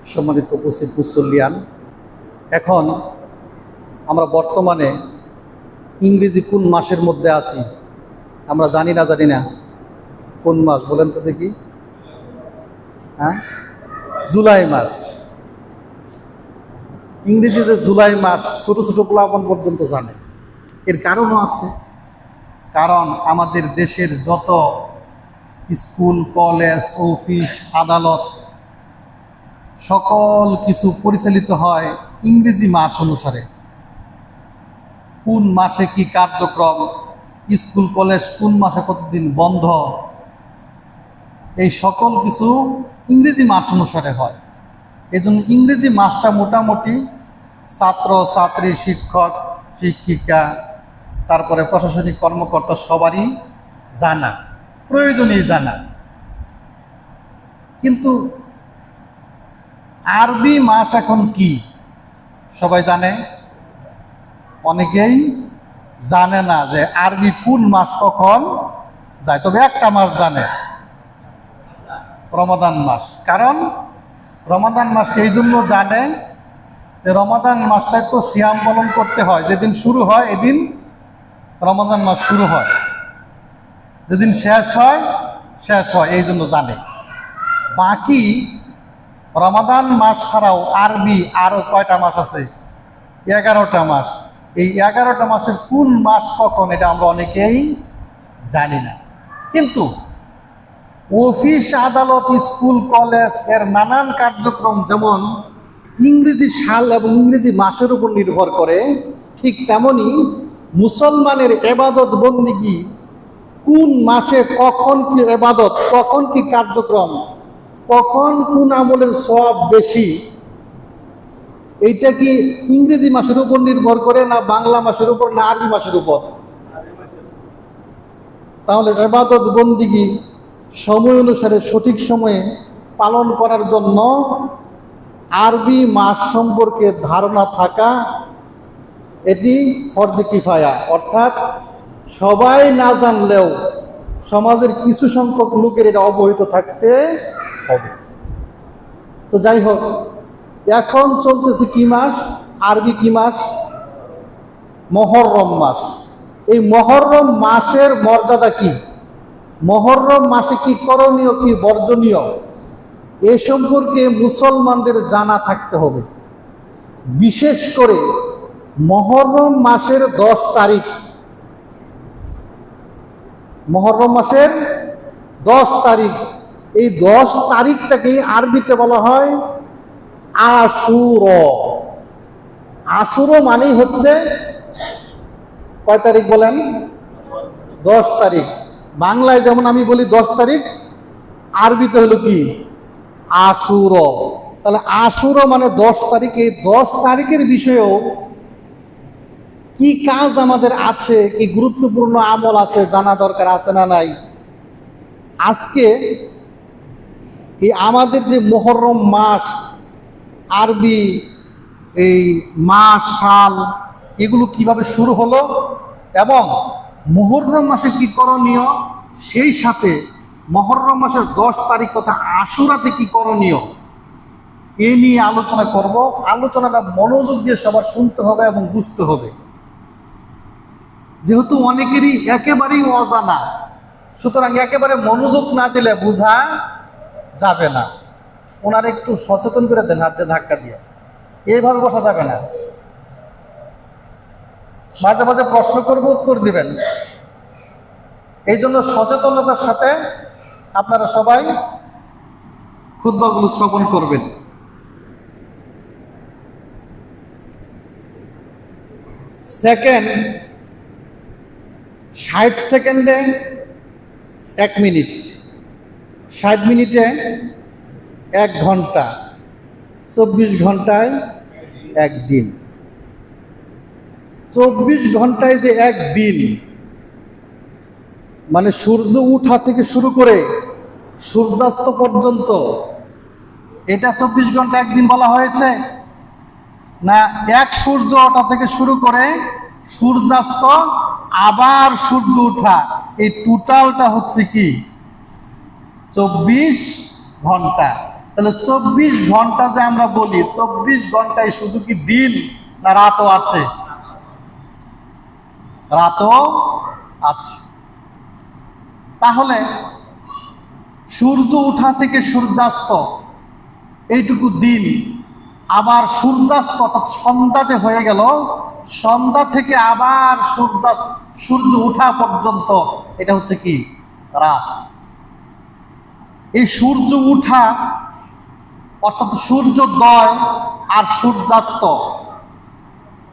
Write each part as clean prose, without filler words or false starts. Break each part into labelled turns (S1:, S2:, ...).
S1: সম্মানিত উপস্থিত মুসল্লিয়ান, এখন আমরা বর্তমানে ইংরেজি কোন মাসের মধ্যে আছি আমরা জানি না কোন মাস বলেন তো দেখি? হ্যাঁ, জুলাই মাস। ইংরেজিতে জুলাই মাস ছোট ছোট পোলাপান পর্যন্ত জানে। এর কারণও আছে, কারণ আমাদের দেশের যত স্কুল, কলেজ, অফিস, আদালত সকল কিছু পরিচালিত হয় ইংরেজি মাস অনুসারে। কোন মাসে কি কার্যক্রম, স্কুল কলেজ কোন মাসে কতদিন বন্ধ, এই সকল কিছু ইংরেজি মাস অনুসারে হয়। এই জন্য ইংরেজি মাসটা মোটামুটি ছাত্র ছাত্রী, শিক্ষক শিক্ষিকা, তারপরে প্রশাসনিক কর্মকর্তা সবারই জানা, প্রয়োজনীয় জানা। কিন্তু আরবি মাস এখন কি সবাই জানে? অনেকেই জানে না যে আরবি কোন মাস কখন যায়। তবে একটা মাস জানে, রমাদান মাস। কারণ রমাদান মাস এই জন্য জানে যে রমাদান মাসটায় তো সিয়াম পালন করতে হয়। যেদিন শুরু হয় এদিন রমাদান মাস শুরু হয়, যেদিন শেষ হয়, এই জন্য জানে। বাকি রমাদান মাস ছাড়াও আরবি আরও কয়টা মাস আছে? 11টা মাস। এই 11টা মাসের কোন মাস কখন এটা আমরা অনেকেই জানি না। কিন্তু অফিস, আদালত, স্কুল, কলেজ এর নানান কার্যক্রম যেমন ইংরেজি সাল এবং ইংরেজি মাসের উপর নির্ভর করে, ঠিক তেমনি মুসলমানের এবাদত বন্দিগি কোন মাসে কখন কি এবাদত, কখন কি কার্যক্রম, কখন কোন আমলের সওয়াব বেশি, এইটা কি ইংরেজি মাসের উপর নির্ভর করে না বাংলা মাসের উপর না আরবি মাসের উপর? তাহলে এবাদত বন্দিগি সময় অনুসারে সঠিক সময়ে পালন করার জন্য আরবি মাস সম্পর্কে ধারণা থাকা এটি ফরজে কিফায়া, অর্থাৎ সবাই না জানলেও সমাজের কিছু সংখ্যক লোকের এটা অবহিত থাকতে হবে। তো যাই হোক, এখন চলতেছে কি মাস? আরবি কি মাস? মুহররম মাস। এই মুহররম মাসের মর্যাদা কি? মুহররম মাসে কি করণীয়, কি বর্জনীয়, এ সম্পর্কে মুসলমানদের জানা থাকতে হবে। বিশেষ করে মুহররম মাসের 10 তারিখ, মুহররম মাসের 10 তারিখ, এই 10 তারিখটাকে আরবিতে বলা হয় আশুরা। আশুরা মানেই হচ্ছে কয় তারিখ বলেন? 10 তারিখ। বাংলায় যেমন আমি বলি 10 তারিখ, আরবিতে হলো কি? আশুরা। তাহলে আশুরা মানে 10 তারিখ। এই 10 তারিখের বিষয়েও কি কাজ আমাদের আছে, কি গুরুত্বপূর্ণ আমল আছে, জানা দরকার আছে না নাই? আজকে এই আমাদের যে মুহররম মাস, আরবি এই মাস, সাল, এগুলো কিভাবে শুরু হলো এবং মুহররম মাসে কি করণীয়, সেই সাথে মুহররম মাসের 10 তারিখ তথা আশুরাতে কি করণীয়, এ নিয়ে আলোচনা করব। আলোচনাটা মনোযোগ দিয়ে সবার শুনতে হবে এবং বুঝতে হবে। যেহেতু অনেকেরই একেবারেই অজানা, সুতরাং একেবারে মনোযোগ না দিলে বোঝা যাবে না। ওনারা একটু সচেতন করে দেন, হাতে ধাক্কা দিয়ে। এইভাবে বসা যাবে না। মাঝে মাঝে প্রশ্ন করবো, উত্তর দিবেন। এই জন্য সচেতনতার সাথে আপনারা সবাই খুতবাগুলো শ্রবণ করবেন। সেকেন্ড, 60 সেকেন্ডে 1 মিনিট, 60 মিনিটে 1 ঘন্টা, 24 ঘন্টায় 1 দিন। 24 ঘন্টায় যে 1 দিন, মানে সূর্য ওঠা থেকে শুরু করে সূর্যাস্ত পর্যন্ত, এটা 24 ঘন্টা 1 দিন বলা হয়েছে না? এক সূর্য ওঠা থেকে শুরু করে সূর্যাস্ত আবার সূর্য ওঠা, এই টোটালটা হচ্ছে কি 24 ঘন্টা। তাহলে 24 ঘন্টা যে আমরা বলি, 24 ঘন্টায় শুধু কি দিন না রাতও আছে? রাতও আছে। তাহলে সূর্য ওঠা থেকে সূর্যাস্ত এইটুকু দিন, আবার সূর্যাস্ত অর্থাৎ সন্ধ্যা যে হয়ে গেল, সন্ধ্যা থেকে আবার সূর্য ওঠা পর্যন্ত এটা হচ্ছে কি রাত। এই সূর্য ওঠা অর্থাৎ সূর্যোদয় আর সূর্যাস্ত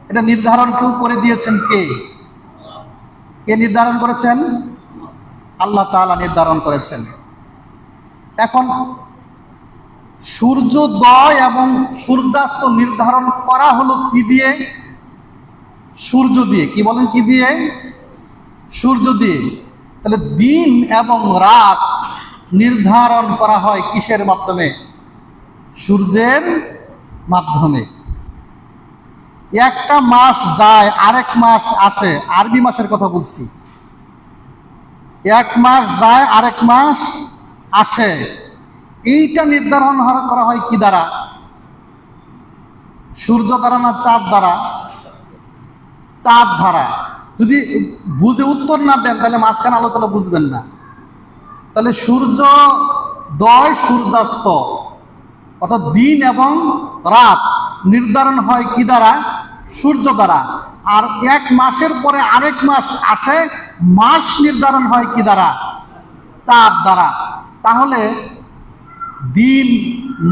S1: এটা নির্ধারণ কেউ করে দিয়েছেন? কে নির্ধারণ করেছেন? আল্লাহ তাআলা নির্ধারণ করেছেন। এখন সূর্যোদয় এবং সূর্যাস্ত নির্ধারণ করা হলো কি দিয়ে? সূর্য দিয়ে। কি বলেন? কি দিয়ে? সূর্য দিয়ে। তাহলে দিন এবং রাত নির্ধারণ করা হয় কিসের মাধ্যমে? সূর্যের মাধ্যমে। একটা মাস যায় আরেক মাস আসে, আরবি মাসের কথা বলছি। এক মাস যায় আরেক মাস আসে, এইটা নির্ধারণ করা হয় কি দ্বারা? সূর্য দ্বারা না চাঁদ দ্বারা? চাঁদ দ্বারা। যদি বুঝে উত্তর না দেন তাহলে মাঝখানে আলোচনা বুঝবেন না। তাহলে সূর্যোদয় সূর্যাস্ত অর্থাৎ দিন এবং রাত নির্ধারণ হয় কি দ্বারা? সূর্য দ্বারা। আর এক মাসের পরে আরেক মাস আসে, মাস নির্ধারণ হয় কি দ্বারা? চাঁদ দ্বারা। তাহলে দিন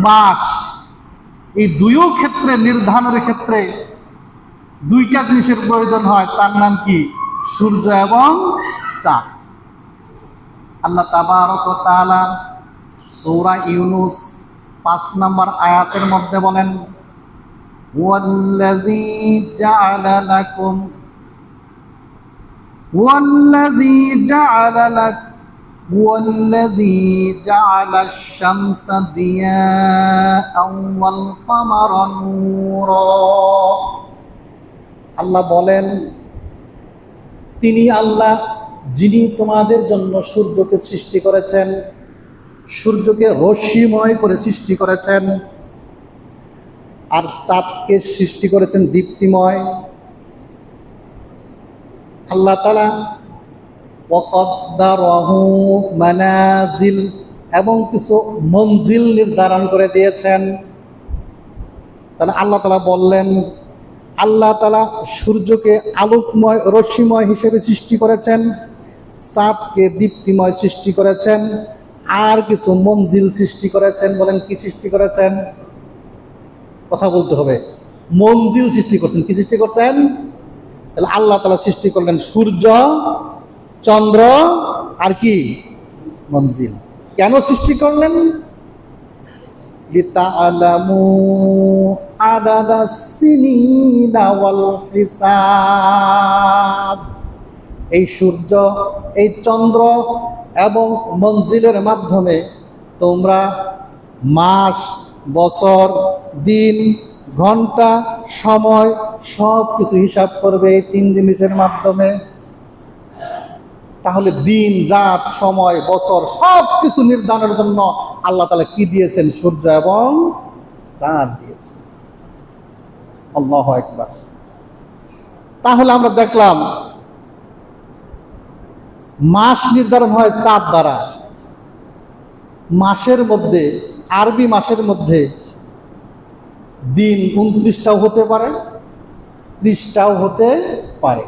S1: মাস এই দুইও ক্ষেত্রে নির্ধারণের ক্ষেত্রে দুইটা জিনিসের প্রয়োজন হয়, তার নাম কি? সূর্য এবং চাঁদ। আল্লাহ তাবারক ওয়া তাআলা সূরা ইউনূস 5 নম্বর আয়াতের মধ্যে বলেন, ওয়াল্লাযী জাআলা আশ-শামসা দিয়াআন ওয়াল কামারা নূরা। আল্লাহ বলেন, তিনি আল্লাহ যিনি তোমাদের জন্য সূর্যকে সৃষ্টি করেছেন, সূর্যকে রশ্মিময় করে সৃষ্টি করেছেন, আর চাঁদকে সৃষ্টি করেছেন দীপ্তিময়। আল্লাহ তাআলা ওয়াকদ্দারাহু মানাজিল এবং কিছু মঞ্জিল নির্ধারণ করে দিয়েছেন। তাহলে আল্লাহ তাআলা বললেন, আল্লাহ তাআলা সূর্যকে আলোকময় রশ্মিময় হিসেবে সৃষ্টি করেছেন, চাঁদকে দীপ্তিময় সৃষ্টি করেছেন, আর কিছু মঞ্জিল সৃষ্টি করেছেন। বলেন কি সৃষ্টি করেছেন? কথা বলতে হবে। মঞ্জিল সৃষ্টি করছেন। কি সৃষ্টি করছেন? তাহলে আল্লাহ তাআলা সৃষ্টি করলেন সূর্য, চন্দ্র আর কি? মঞ্জিল। কেন সৃষ্টি করলেন? লিতাআলামু আদাদাস সিনিনা ওয়াল হিসাব। এই সূর্য, এই চন্দ্র এবং মঞ্জিলের মাধ্যমে তোমরা মাস, বছর, দিন, ঘন্টা, সময় সব কিছু হিসাব করবে এই 3 জিনিসের মাধ্যমে। তাহলে দিন, রাত, সময়, বছর সব কিছু নির্ধারণের জন্য আল্লাহ তাআলা কি দিয়েছেন? সূর্য এবং চাঁদ দিয়েছেন। আল্লাহু আকবার। তাহলে আমরা দেখলাম মাস নির্ধারণ হয় চাঁদ দ্বারা। মাসের মধ্যে, আরবি মাসের মধ্যে দিন 29টাও হতে পারে, 30টাও হতে পারে।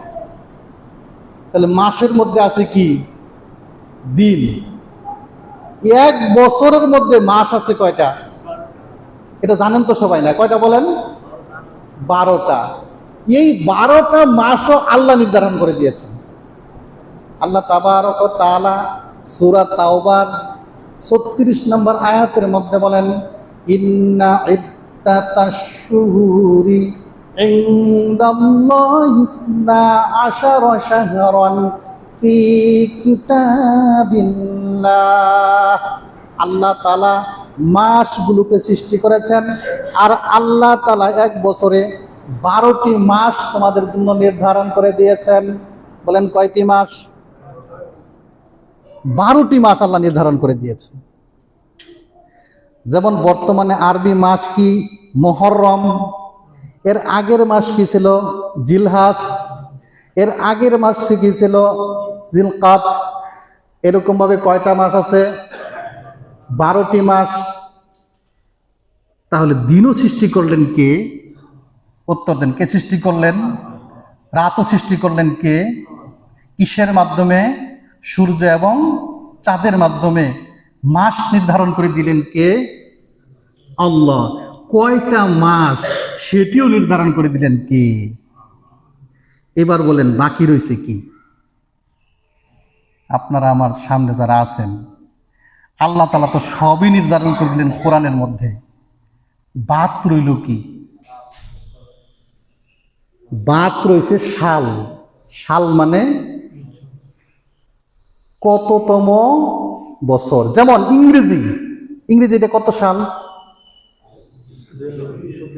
S1: তাহলে মাসের মধ্যে আছে কি? দিন। এক বছরের মধ্যে মাস আছে কয়টা? এটা জানেন তো সবাই? না কয়টা বলেন? 12টা। এই 12টা মাসও আল্লাহ নির্ধারণ করে দিয়েছেন। আল্লাহ তাবারক ওয়া তাআলা সূরা তাওবার 36 নম্বর আয়াতের মধ্যে বলেন, ইন্না ইদ্দাতাশ শুহুরি ইনদাল্লাহি 12 শাহরান ফি কিতাবিল্লাহ। আল্লাহ তাআলা মাসগুলোকে সৃষ্টি করেছেন, আর আল্লাহ তাআলা এক বছরে 12টি মাস তোমাদের জন্য নির্ধারণ করে দিয়েছেন। বলেন কয়টি মাস? 12টি মাস আল্লাহ নির্ধারণ করে দিয়েছেন। যেমন বর্তমানে আরবি মাস কি মুহররম, এর আগের মাস কি ছিল জিলহাজ, এর আগের মাস কি ছিল জিলকাত। এরকম ভাবে কয়টা মাস আছে? 12টি মাস। তাহলে দিনও সৃষ্টি করলেন কে? উত্তর দেন, কে সৃষ্টি করলেন? রাতও সৃষ্টি করলেন কে? কিসের মাধ্যমে? সূর্য এবং চাঁদের মাধ্যমে। মাস নির্ধারণ করে দিলেন কে? আল্লাহ। কয়টা মাস সেটিও নির্ধারণ করে দিলেন কে? এবার বলেন বাকি রয়েছে কি? আপনারা আমার সামনে যারা আছেন, আল্লাহ তাআলা তো সবই নির্ধারণ করে দিলেন কোরআনের মধ্যে। বাদ রইল কি? বাদ রয়েছে সাল। সাল মানে কততম বছর। যেমন ইংরেজিতে কত সাল?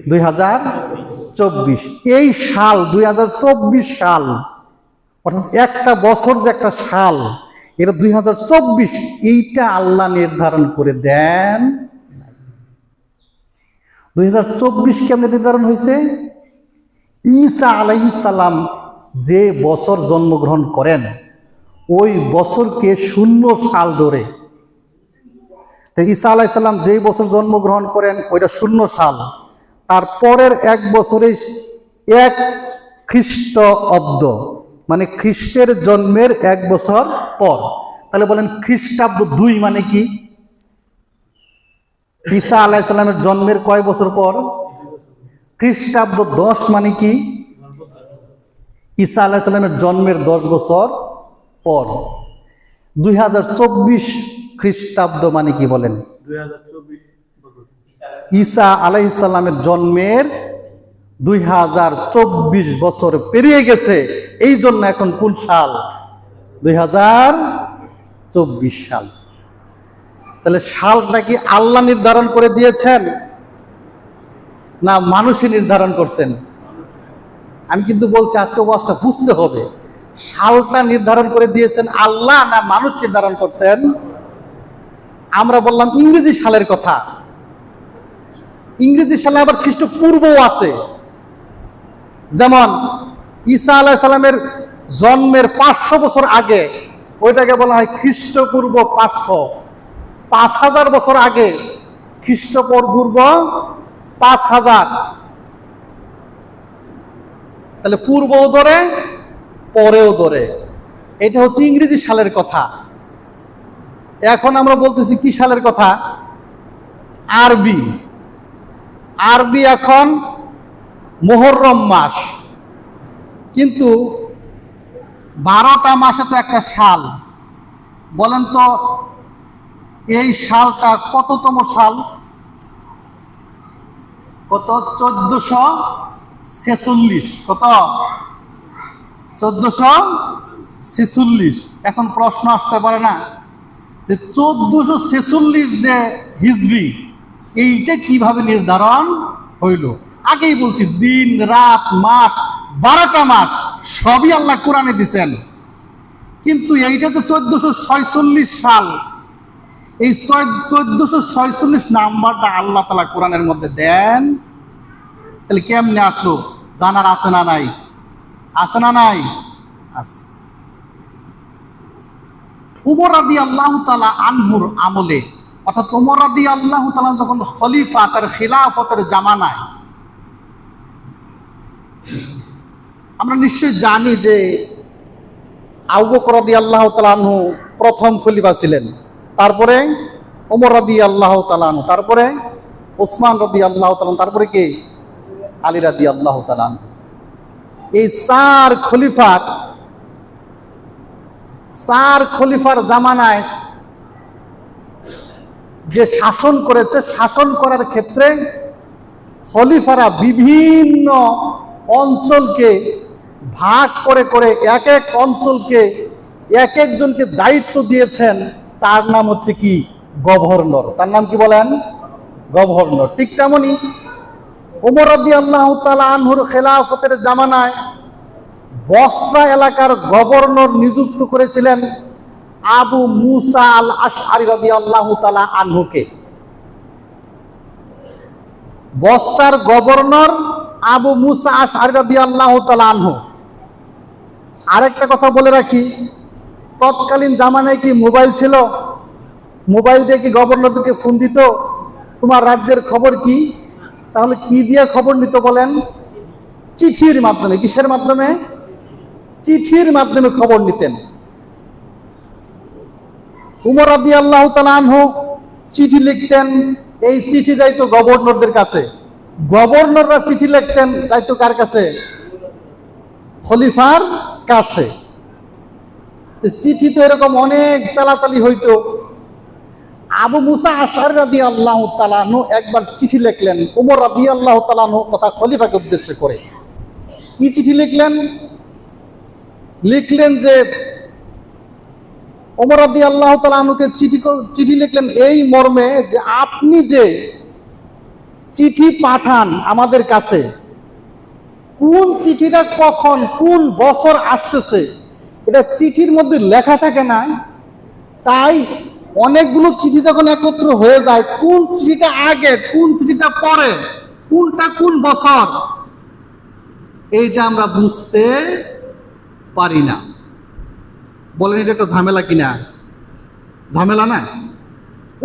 S1: 2024। এই সাল 2024 সাল, অর্থাৎ একটা বছর যে একটা সাল, এটা 2024। এইটা আল্লাহ নির্ধারণ করে দেন। 2024 কেমনে নির্ধারণ হয়েছে? ঈসা আলাইহিস সালাম যে বছর জন্মগ্রহণ করেন, ওই বছরকে 0 সাল ধরে। ঈসা আলাইহিস সালাম যেই বছর জন্মগ্রহণ করেন ওইটা 0 সাল। তারপরের এক বছরে 1 খ্রিস্ট অব্দ, মানে খ্রিস্টের জন্মের 1 বছর পর। তাহলে বলেন খ্রিস্টাব্দ 2 মানে কি? ঈসা আলাইহিস সালামের জন্মের কয় বছর পর? খ্রিস্টাব্দ 10 মানে কি? ঈসা আলাইহিস সালামের জন্মের 10 বছর পর। 2024 খ্রিস্টাব্দ মানে কি বলেন?
S2: 2024 বছর।
S1: ঈসা আলাইহিস সালামের জন্মের 2024 বছর পেরিয়ে গেছে। এই জন্য এখন কোন সাল? 2024 সাল। তাহলে সালটা কি আল্লাহ নির্ধারণ করে দিয়েছেন না মানুষই নির্ধারণ করছেন? আমি কিন্তু বলছি আজকে ওয়াজটা বুঝতে হবে, সালটা নির্ধারণ করে দিয়েছেন আল্লাহ না মানুষ নির্ধারণ করছেন? আমরা বললাম ইংরেজি সালের কথা। ইংরেজি সালে আবার খ্রিস্টপূর্বও আছে। যেমন ঈসা আলাইহিস সালামের জন্মের 500 বছর আগে, ওইটাকে বলা হয় খ্রিস্টপূর্ব 500। 5000 বছর আগে খ্রিস্টপূর্ব 5000। তাহলে পূর্বও ধরে পরেও ধরে। এটা হচ্ছে ইংরেজি সালের কথা। এখন আমরা বলতেছি কি সালের কথা? আরবি এখন মুহররম মাস, কিন্তু 12টা মাসে তো একটা সাল। বলেন তো এই সালটা কততম সাল? কত? 1446। কত? 1446। এখন প্রশ্ন আসতে পারে না যে 1446 যে হিজরি, এইটা কিভাবে নির্ধারণ হইল? আগেই বলছি দিন রাত মাস 12টা মাস সবই আল্লাহ কোরআনে দিছেন, কিন্তু এইটা যে 1446 সাল, এই 1446 নাম্বারটা আল্লাহ তাআলা কোরআনের মধ্যে দেন। তাহলে কেমনে আসলো? জানার আছে না নাই? আছে না নাই? আছে। উমর রাদিয়াল্লাহু তাআলা আনহুর আমলে, অর্থাৎ উমর রাদিয়াল্লাহু তাআলা যখন খলিফা, তার খিলাফতের জামানায়, আমরা নিশ্চয়ই জানি যে আবু বকর রাদিয়াল্লাহু তাআলা আনহু প্রথম খলিফা ছিলেন, তারপরে ওমর রাদিয়াল্লাহু তাআলা আনহু, তারপরে ওসমান রাদিয়াল্লাহু তাআলা, তারপরে কে? আলী রাদিয়াল্লাহু তাআলা আনহু। এই চার খলিফার জামানায় যে শাসন করেছে, শাসন করার ক্ষেত্রে খলিফারা বিভিন্ন অঞ্চলকে ভাগ করে করে এক এক অঞ্চলকে এক একজনকে দায়িত্ব দিয়েছেন। তার নাম হচ্ছে কি? গভর্নর। তার নাম কি বলেন? গভর্নর। ঠিক তেমনি ওমর রাদিয়াল্লাহু তাআলা আনহুর খেলাফতের জামানায় বসরা এলাকার গভর্নর নিযুক্ত করেছিলেন আবু মুসা আল আশআরী রাদিয়াল্লাহু তাআলা আনহুকে। বসরার গভর্নর আবু মুসা আশআরী রাদিয়াল্লাহু তাআলা আনহু। আরেকটা কথা বলে রাখি, তৎকালীন জামানায় কি মোবাইল ছিল? মোবাইল দিয়ে কি গভর্নরদেরকে ফোন দিত তোমার রাজ্যের খবর কি? তাহলে কি দিয়ে খবর নিত বলেন? চিঠির মাধ্যমে। কিসের মাধ্যমে? চিঠির মাধ্যমে খবর নিতেন। উমর রাদিয়াল্লাহু তাআলা আনহু চিঠি লিখতেন, এই চিঠি যাইতো গভর্নরদের কাছে। গভর্নররা চিঠি লিখতেন, যাইতো কার কাছে? খলিফার কাছে। চিঠি তো এরকম অনেক চালাচালি হইতো। আবু মুসা আশআরী রাদিয়াল্লাহু তাআলা আনহু একবার চিঠি লিখলেন উমর রাদিয়াল্লাহু তাআলা আনহু তথা খলিফাকে উদ্দেশ্য করে। কি চিঠি লিখলেন? লিখলেন যে ওমর রাদিয়াল্লাহু তাআলা আনহুকে চিঠি লিখলেন এই মর্মে যে আপনি যে চিঠি পাঠান আমাদের কাছে, কোন চিঠিটা কখন কোন বছর আসতেছে এটা চিঠির মধ্যে লেখা থাকে না। তাই অনেকগুলো চিঠি যখন একত্র হয়ে যায়, কোন চিঠিটা আগে কোন চিঠিটা পরে, কোনটা কোন বছর, এইটা আমরা বুঝতে পারি না। বলেন এটা একটা ঝামেলা কিনা? ঝামেলা না?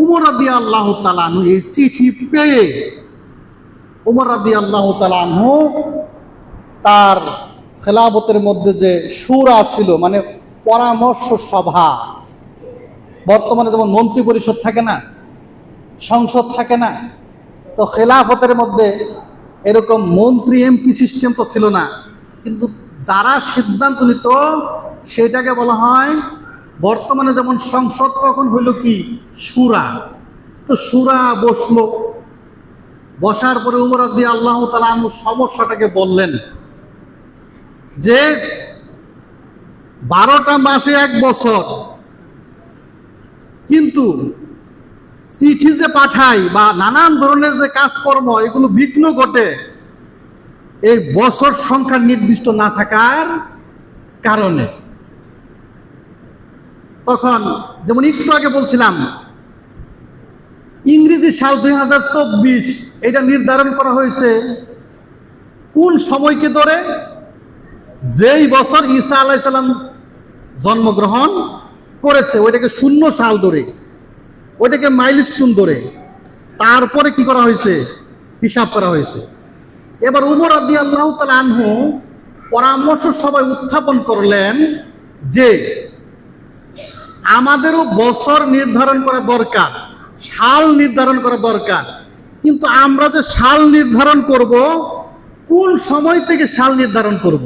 S1: উমর রাদিয়াল্লাহু তাআলা আনহু এই চিঠি পেয়ে উমর রাদিয়াল্লাহু তাআলা আনহু তার খেলাফতের মধ্যে যে শুরা ছিল, মানে পরামর্শ সভা, বর্তমানে যেমন মন্ত্রী পরিষদ থাকে না, সংসদ থাকে না, তো খেলাফতের মধ্যে এরকম মন্ত্রী এমপি সিস্টেম তো ছিল না, কিন্তু যারা সিদ্ধান্ত নিত সেটাকে বলা হয়, বর্তমানে যেমন সংসদ তখন হইল কি শুরা। তো শুরা বসলো, বসার পরে উমর রাদিয়াল্লাহু তাআলা আনহু সমস্যাটাকে বললেন যে 12টা মাসে 1 বছর, কিন্তু চিঠি যে পাঠাই বা নানান ধরনের যে কাজকর্ম এগুলো বিঘ্ন ঘটে এই বছর সংখ্যা নির্দিষ্ট না থাকার কারণে। তখন যেমন একটু আগে বলছিলাম ইংরেজি সাল 2024 এটা নির্ধারণ করা হয়েছে কোন সময়কে ধরে? যেই বছর ঈসা আলাইহিস সালাম জন্মগ্রহণ করেছে ওইটাকে 0 সাল ধরে, ওইটাকে মাইলস্টোন ধরে তারপরে কি করা হয়েছে? হিসাব করা হয়েছে। এবার উমর রাদিয়াল্লাহু তাআলা আনহু পরামর্শ সভায় উত্থাপন করলেন যে আমাদেরও বছর নির্ধারণ করা দরকার, সাল নির্ধারণ করা দরকার, কিন্তু আমরা যে সাল নির্ধারণ করব কোন সময় থেকে সাল নির্ধারণ করব?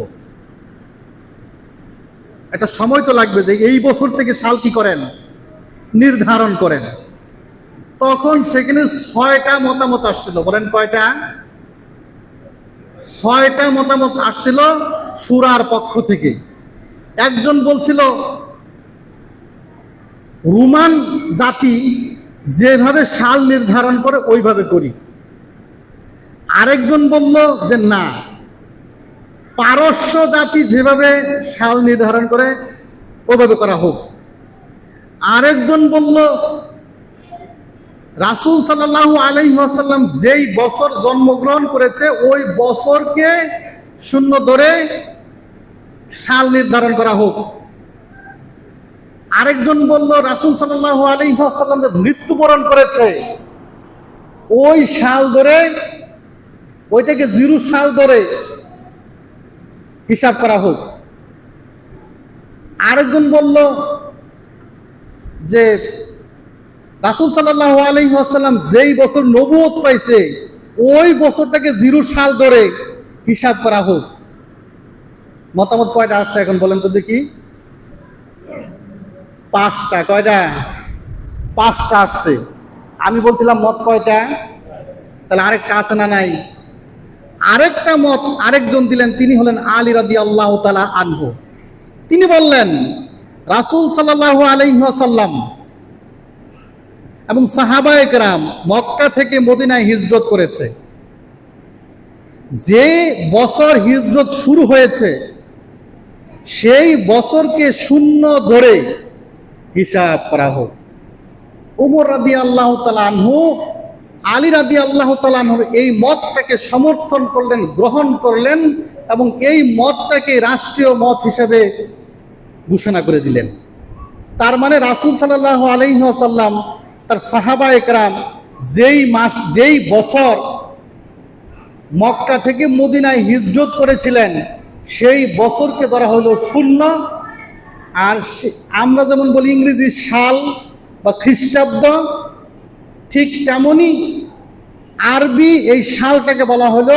S1: একটা সময় তো লাগবে যে এই বছর থেকে সাল কি করেন? নির্ধারণ করেন। তখন সেখানে 6টা মতামত আসছিল। বলেন কয়টা? 6টা মতামত আসছিল শুরার পক্ষ থেকে। একজন বলছিল রোমান জাতি যেভাবে সাল নির্ধারণ করে ওইভাবে করি। আরেকজন বলল যে না, পারস্য জাতি যেভাবে সাল নির্ধারণ করে ওইভাবে করা হোক। আরেকজন বলল রাসূল সাল্লাল্লাহু আলাইহি ওয়াসাল্লাম যেই বছর জন্মগ্রহণ করেছে ওই বছরকে 0 ধরে সাল নির্ধারণ করা হোক। আরেকজন বলল রাসূল সাল্লাল্লাহু আলাইহি ওয়াসাল্লাম যে মৃত্যুবরণ করেছে ওই সাল ধরে, ওইটাকে 0 সাল ধরে হিসাব করা হোক। আরেকজন বলল যে রাসূল সাল্লাল্লাহু আলাইহি ওয়াসাল্লাম যেই বছর নবুয়ত পাইছে ওই বছরটাকে 0 সাল ধরে হিসাব করা হোক। মতামত কয়টা আসছে এখন বলেন তো দেখি? 5টা। কয়টা? 5টা আসছে। আমি বলছিলাম মত কয়টা? তাহলে আরেকটা আছে না নাই? আরেকটা মত আরেকজন দিলেন, তিনি হলেন আলী রাদিয়াল্লাহু তাআলা আনহু। তিনি বললেন রাসূল সাল্লাল্লাহু আলাইহি ওয়াসাল্লাম এবং সাহাবায়ে কেরাম মক্কা থেকে মদিনায় হিজরত করেছে, যে বছর হিজরত শুরু হয়েছে সেই বছরকে 0 ধরে হিসাব করা হোক। উমর রাদিয়াল্লাহু তাআলা আনহু আলী রাদিয়াল্লাহু তাআলা আনহুর এই মতটাকে সমর্থন করলেন, গ্রহণ করলেন এবং এই মতটাকে রাষ্ট্রীয় মত হিসেবে ঘোষণা করে দিলেন। তার মানে রাসূল সাল্লাল্লাহু আলাইহি ওয়াসাল্লাম তার সাহাবায়ে কেরাম যেই বছর মক্কা থেকে মদিনায় হিজরত করেছিলেন সেই বছরকে ধরা হলো শূন্য। আর আমরা যেমন বলি ইংরেজি সাল বা খ্রিস্টাব্দ, ঠিক তেমনি আরবি এই সালটাকে বলা হলো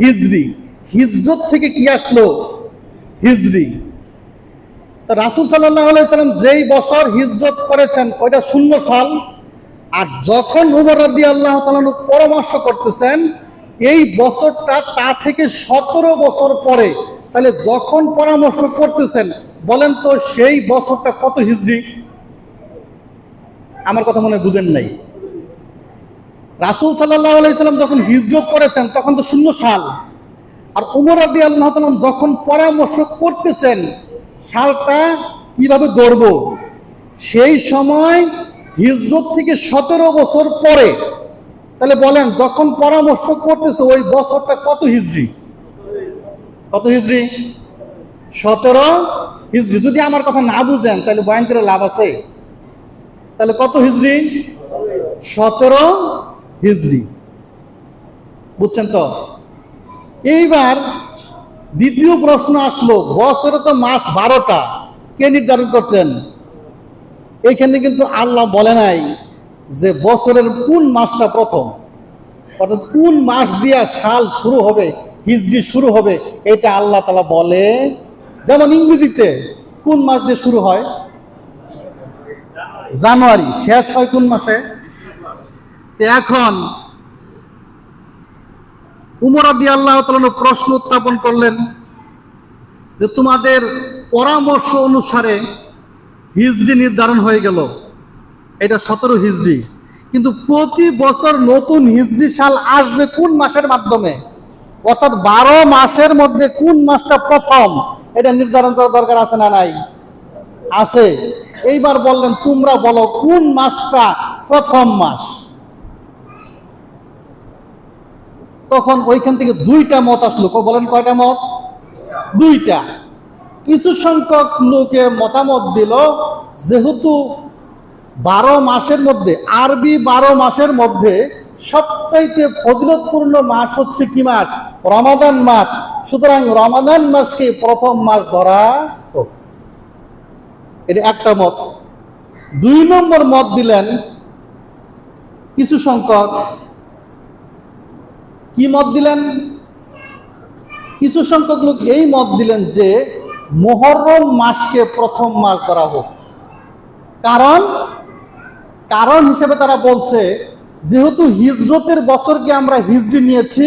S1: হিজরি। হিজরত থেকে কি আসলো? হিজরি। তা রাসূল সাল্লাল্লাহু আলাইহি সাল্লাম যেই বছর হিজরত করেছেন ওইটা শূন্য সাল। আর যখন উমর রাদিয়াল্লাহু তাআলা পরামর্শ করতেছেন এই বছরটা তা থেকে 17 বছর পরে, তাহলে যখন পরামর্শ করতেছেন বলেন তো সেই বছরটা কত হিজরি? আমার কথা মনে বুঝেন নাই। রাসূল সাল্লাল্লাহু আলাইহি সাল্লাম যখন হিজরত করেছেন তখন তো শূন্য সাল। আর উমর রাদিয়াল্লাহু তাআলা যখন পরামর্শ করতেছেন সালটা কিভাবে ধরব, সেই সময় হিজরত থেকে 17 বছর পরে, তাহলে বলেন যখন পরামর্শ করতেছে ওই বছরটা কত হিজরি? কত হিজরি? 17 হিজরি। যদি আমার কথা না বুঝেন তাহলে বয়ান করে লাভ আছে? তাহলে কত হিজরি? 17 হিজরি। বুঝছেন তো? এইবার দ্বিতীয় প্রশ্ন আসলো, বছরে তো মাস 12টা, কে নির্ধারণ করছেন? এইখানে কিন্তু আল্লাহ বলে নাই যে বছরের কোন মাসটা প্রথম, অর্থাৎ কোন মাস দিয়া সাল শুরু হবে, হিজরি শুরু হবে, এটা আল্লাহ তাআলা বলে। যেমন ইংরেজিতে কোন মাস দিয়ে শুরু হয়? জানুয়ারি। শেষ হয় কোন মাসে? এখন উমর রাদিয়াল্লাহু তাআলা প্রশ্ন উত্থাপন করলেন যে তোমাদের পরামর্শ অনুসারে হিজরি নির্ধারণ হয়ে গেল, এটা 17 হিজরি, কিন্তু প্রতি বছর নতুন হিজরি সাল আসবে কোন মাসের মাধ্যমে? অর্থাৎ 12 মাসের মধ্যে কোন মাসটা প্রথম এটা নির্ধারণ করা দরকার আছে না নাই? আছে। এইবার বললেন তোমরা বলো কোন মাসটা প্রথম মাস। তখন ওইখান থেকে 2টা মত আসলো। বলেন কয়টা মত? 2টা। কিছু সংখ্যক লোকে মতামত দিল যেহেতু 12 মাসের মধ্যে, আরবি 12 মাসের মধ্যে সবচাইতে ফজিলতপূর্ণ মাস হচ্ছে কি মাস? রমাদান মাস। সুতরাং রমাদান মাসকে প্রথম মাস ধরা হোক। এটা একটা মত। 2 নম্বর মত দিলেন কিছু সংখ্যক। কি মত দিলেন? কিছু সংখ্যক লোক এই মত দিলেন যে মুহররম মাসকে প্রথম মাস ধরা হোক। কারণ হিসেবে তারা বলছে যেহেতু হিজরতের বছরকে আমরা হিজরি নিয়েছি,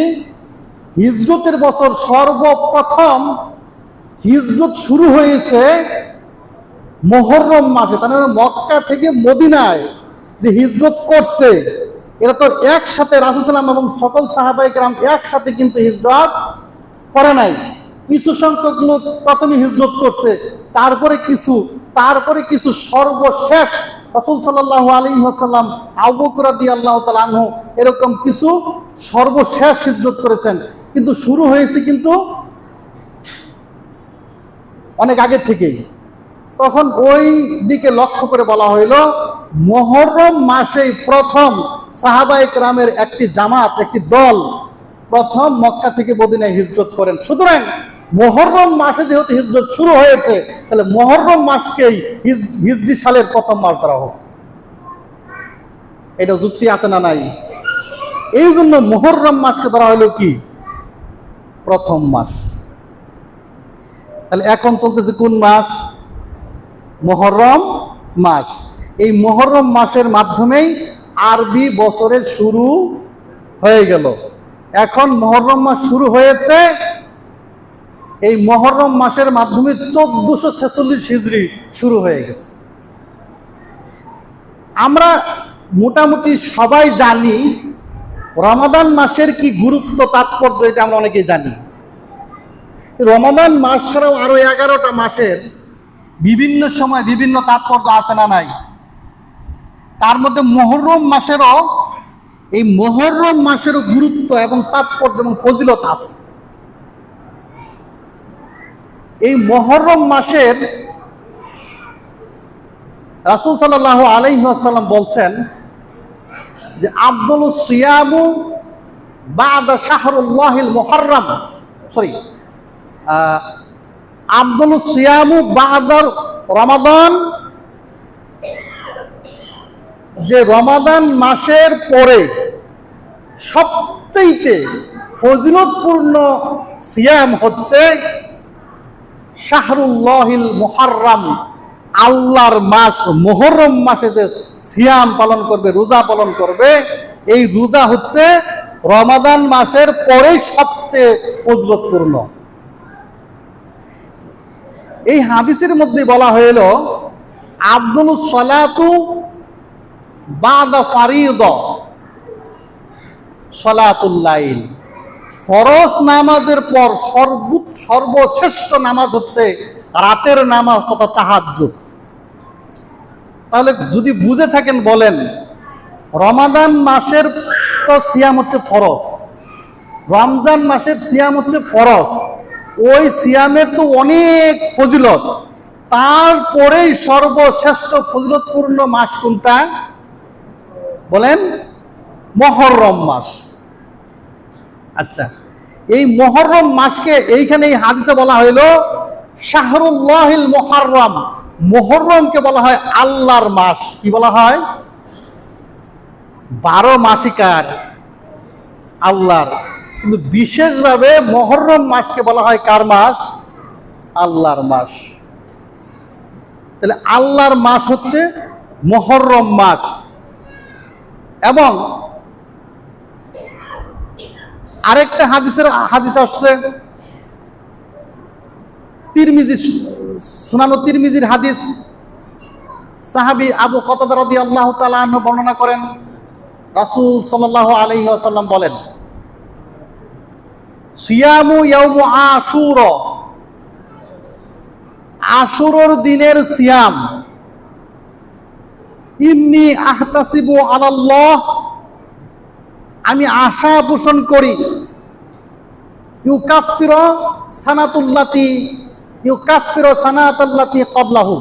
S1: হিজরতের বছর সর্বপ্রথম হিজরত শুরু হয়েছে মুহররম মাসে। তার মানে মক্কা থেকে মদিনায় যে হিজরত করছে এরা তো একসাথে রাসূল সাল্লাল্লাহু আলাইহি ওয়াসাল্লাম এবং সকল সাহাবায়ে কেরাম একসাথে কিন্তু হিজরত করে নাই। কিছু সংখ্যক লোক প্রথমে হিজরত করছে, তারপরে কিছু সর্বশেষ রাসূল সাল্লাল্লাহু আলাইহি ওয়াসাল্লাম, আবু বকর রাদিয়াল্লাহু তাআলা আনহু এরকম কিছু সর্বশেষ হিজরত করেছেন। কিন্তু শুরু হয়েছে কিন্তু অনেক আগে থেকেই। তখন ওই দিকে লক্ষ্য করে বলা হইল মুহররম মাসেই প্রথম সাহাবায়ে কেরামের একটি জামাত, একটি দল প্রথম মক্কা থেকে মদিনায় হিজরত করেন। সুতরাং মুহররম মাসে যেহেতু হিজরত শুরু হয়েছে তাহলে মুহররম মাসকেই হিজরি সালের প্রথম মাস ধরা হোক। এটা যুক্তি আছে না নাই? এই জন্য মুহররম মাসকে ধরা হলো কি? প্রথম মাস। তাহলে এখন চলতেছে কোন মাস? মুহররম মাস। এই মুহররম মাসের মাধ্যমেই আরবি বছরের শুরু হয়ে গেল। এখন মুহররম মাস শুরু হয়েছে, এই মুহররম মাসের মাধ্যমে 1446 হিজরি শুরু হয়ে গেছে। আমরা মোটামুটি সবাই জানি রমাদান মাসের কি গুরুত্ব, তাৎপর্য, এটা আমরা অনেকেই জানি। রমাদান মাস ছাড়াও আরো 11টা মাসের বিভিন্ন সময় বিভিন্ন তাৎপর্য আছে না নাই? তার মধ্যে মুহররম মাসেরও এই মুহররম মাসেরও গুরুত্ব এবং তাৎপর্য এবং ফজিলত আছে। এই মুহররম মাসের রাসূল সাল্লাল্লাহু আলাইহি ওয়াসাল্লাম বলছেন যে আফদালুস সিয়ামু বা'দা শাহরুল্লাহিল মুহাররম, আফদালুস সিয়ামু বা'দা রমাদান, যে রমাদান মাসের পরে সবচেয়ে ফজিলতপূর্ণ সিয়াম হচ্ছে শাহরুল্লাহিল মুহাররম, আল্লাহর মাস মুহররম মাসে যে সিয়াম পালন করবে, রোজা পালন করবে, এই রোজা হচ্ছে রমাদান মাসের পরে সবচেয়ে ফজিলতপূর্ণ। এই হাদিসের মধ্যে বলা হইল আফদালুস সালাতু বা'দা ফারিদা সালাতুল লাইল, ফরজ নামাজের পর সর্বশ্রেষ্ঠ নামাজ হচ্ছে রাতের নামাজ তথা তাহাজ্জুদ। তাহলে যদি বুঝে থাকেন বলেন, রমাদান মাসের তো সিয়াম হচ্ছে ফরজ, রমজান মাসের সিয়াম হচ্ছে ফরজ, ওই সিয়ামের তো অনেক ফজিলত, তারপরেই সর্বশ্রেষ্ঠ ফজিলতপূর্ণ মাস কোনটা বলেন? মুহররম মাস। আচ্ছা, এই মুহররম মাসকে এইখানে এই হাদিসে বলা হইল শাহরুল্লাহিল মুহাররম, মুহররমকে বলা হয় আল্লাহর মাস। কি বলা হয়? 12 মাসিকার আল্লাহর, কিন্তু বিশেষভাবে মুহররম মাসকে বলা হয় কার মাস? আল্লাহর মাস। তাহলে আল্লাহর মাস হচ্ছে মুহররম মাস। এবং আরেকটা হাদিস আসছে তিরমিজি, সুনানো তিরমিজির হাদিস, সাহাবী আবু কাতাদা রাদিয়াল্লাহু তাআলা আনহু বর্ণনা করেন, রাসূল সাল্লাল্লাহু আলাইহি ওয়াসাল্লাম বলেন, সিয়ামু ইয়াউমু আশুরা, আশুরার দিনের সিয়াম, ইন্নী আহতাসিবু আলাল্লাহ, আমি আশা পোষণ করি, ইউকাফিরু সানাতাল্লাতি ক্বাবলাহু,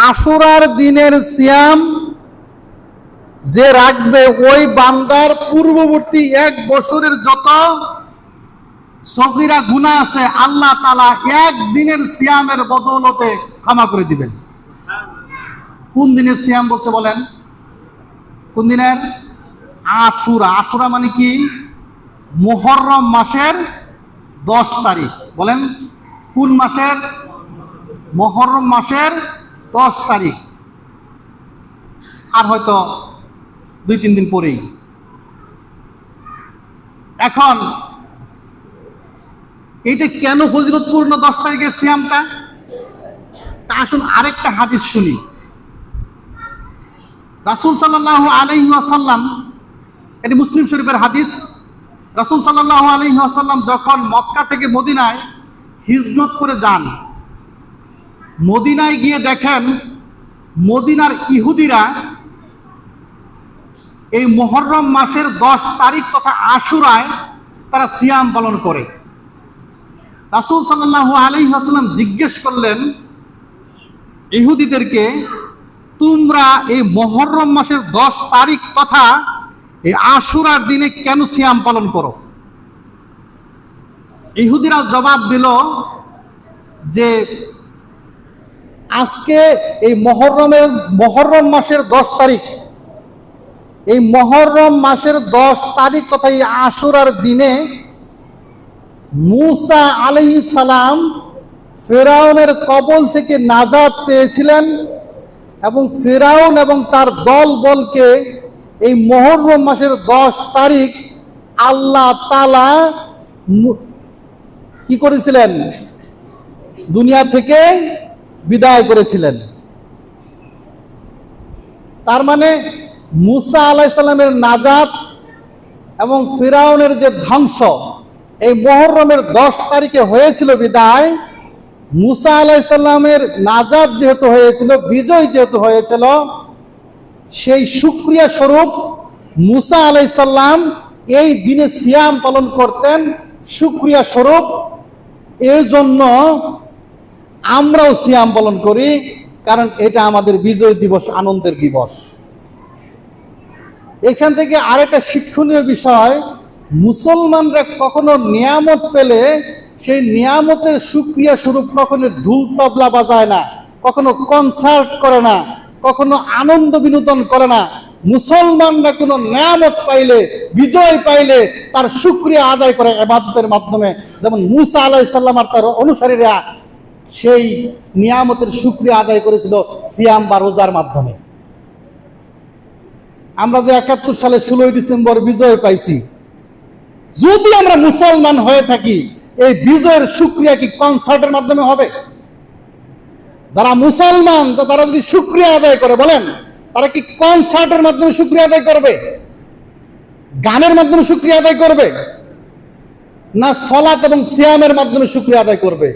S1: আশুরার দিনের সিয়াম যে রাখবে ওই বান্দার পূর্ববর্তী 1 বছরের যত সগীরা গুনাহ আছে আল্লাহ তাআলা একদিনের সিয়ামের বদৌলতে ক্ষমা করে দিবেন। কোন দিনের সিয়াম বলছে বলেন? কোন দিনের? আশুরা। আশুরা মানে কি? মুহররম মাসের 10 তারিখ। বলেন কোন মাসের? মুহররম মাসের 10 তারিখ, আর হয়তো 2-3 দিন পরেই। এখন এইটা কেন ফজিলতপূর্ণ 10 তারিখের সিয়ামটা? তা আসুন আরেকটা হাদিস শুনি। রাসূল সাল্লাল্লাহু আলাইহি ওয়াসাল্লাম, এটি মুসলিম শরীফের হাদিস, রাসূল সাল্লাল্লাহু আলাইহি ওয়াসাল্লাম যখন মক্কা থেকে মদিনায় হিজরত করে যান, মদিনায় গিয়ে দেখেন মদিনার ইহুদিরা এই মুহররম মাসের 10 তারিখ তথা আশুরায় তারা সিয়াম পালন করে। রাসূল সাল্লাল্লাহু আলাইহি ওয়াসাল্লাম জিজ্ঞেস করলেন ইহুদিদেরকে, তোমরা এই মুহররম মাসের 10 তারিখ তথা এই আশুরার দিনে কেন সিয়াম পালন করো? ইহুদিরা জবাব দিল যে আজকে এই মুহররম মাসের 10 তারিখ, এই মুহররম মাসের 10 তারিখ তথা এই আশুরার দিনে মূসা আলাইহিস সালাম ফিরআউনের কবল থেকে নাজাত পেয়েছিলেন, এবং ফিরআউন এবং তার দলবলকে এই মুহররম মাসের 10 তারিখ আল্লাহ তাআলা কি করেছিলেন? দুনিয়া থেকে বিদায় করেছিলেন। তার মানে মূসা আলাইহিস সালামের নাজাত এবং ফিরআউনের যে ধ্বংস এই মুহররমের 10 তারিখে হয়েছিল বিদায়, মূসা আলাইহিস সালামের নাজাত যেহেতু হয়েছিল, বিজয় যেহেতু হয়েছিল, সেই শুকরিয়া স্বরূপ মুসা আলাইহিস সালাম এই দিনে সিয়াম পালন করতেন শুকরিয়া স্বরূপ। এর জন্য আমরাও সিয়াম পালন করি, কারণ এটা আমাদের বিজয় দিবস, আনন্দের দিবস। এখান থেকে আরেকটা শিক্ষণীয় বিষয়, মুসলমানরা কখনো নিয়ামত পেলে সেই নিয়ামতের শুকরিয়া স্বরূপ কখনো ঢুল তবলা বাজায় না, কখনো কনসার্ট করে না, কখনো আনন্দ বিনোদন করে না। মুসলমানরা কোনো নিয়ামত পাইলে, বিজয় পাইলে তার শুকরিয়া আদায় করে ইবাদতের মাধ্যমে। যেমন মুসা আলাইহিস সালাম আর তার অনুসারীরা সেই নিয়ামতের শুকরিয়া আদায় করেছিল সিয়াম বা রোজার মাধ্যমে। আমরা যে ৭১ সালে ১৬ই ডিসেম্বর বিজয় পাইছি, যদি আমরা মুসলমান হয়ে থাকি, এই বিজয়ের শুকরিয়া কি কনসার্টের মাধ্যমে হবে? যারা মুসলমান তারা যদি শুকরিয়া আদায় করে, বলেন তারা কি কনসার্টের মাধ্যমে শুকরিয়া আদায় করবে, গানের মাধ্যমে শুকরিয়া আদায় করবে, না সালাত এবং সিয়ামের মাধ্যমে শুকরিয়া আদায় করবে?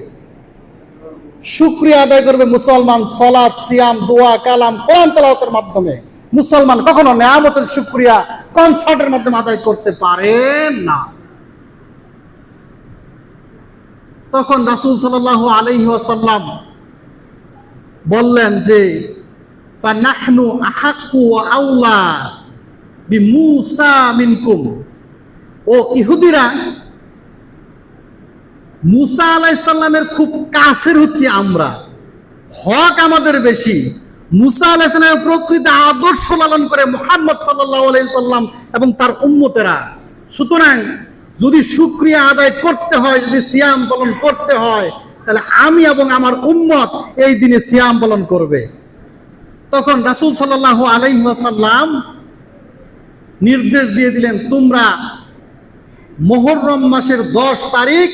S1: শুকরিয়া আদায় করবে মুসলমান সালাত, সিয়াম, দোয়া, কালাম, কোরআন তেলাওয়াতের মাধ্যমে। মুসলমান কখনো নিয়ামতের শুকরিয়া কনসার্টের মাধ্যমে আদায় করতে পারে না। তখন রাসূল সাল্লাল্লাহু আলাইহি ওয়াসাল্লাম বললেন যে ফানাহনু আহাক্কু ওয়া আউলা বিমূসা মিনকুম। ও ইহুদিরা, মুসা আলাইহিস সালামের খুব কাছের হচ্ছে আমরা, হক আমাদের বেশি। মুসা আলাইহিস সালামের প্রকৃত আদর্শ লালন করে মুহাম্মদ সাল্লাল্লাহু আলাইহি সাল্লাম এবং তার উম্মতেরা। সুতরাং যদি শুকরিয়া আদায় করতে হয়, যদি সিয়াম পালন করতে হয়, তাহলে আমি এবং আমার উম্মত এই দিনে সিয়াম পালন করবে। তখন রাসূল সাল্লাল্লাহু আলাইহি ওয়াসাল্লাম নির্দেশ দিয়ে দিলেন, তোমরা মুহররম মাসের 10 তারিখ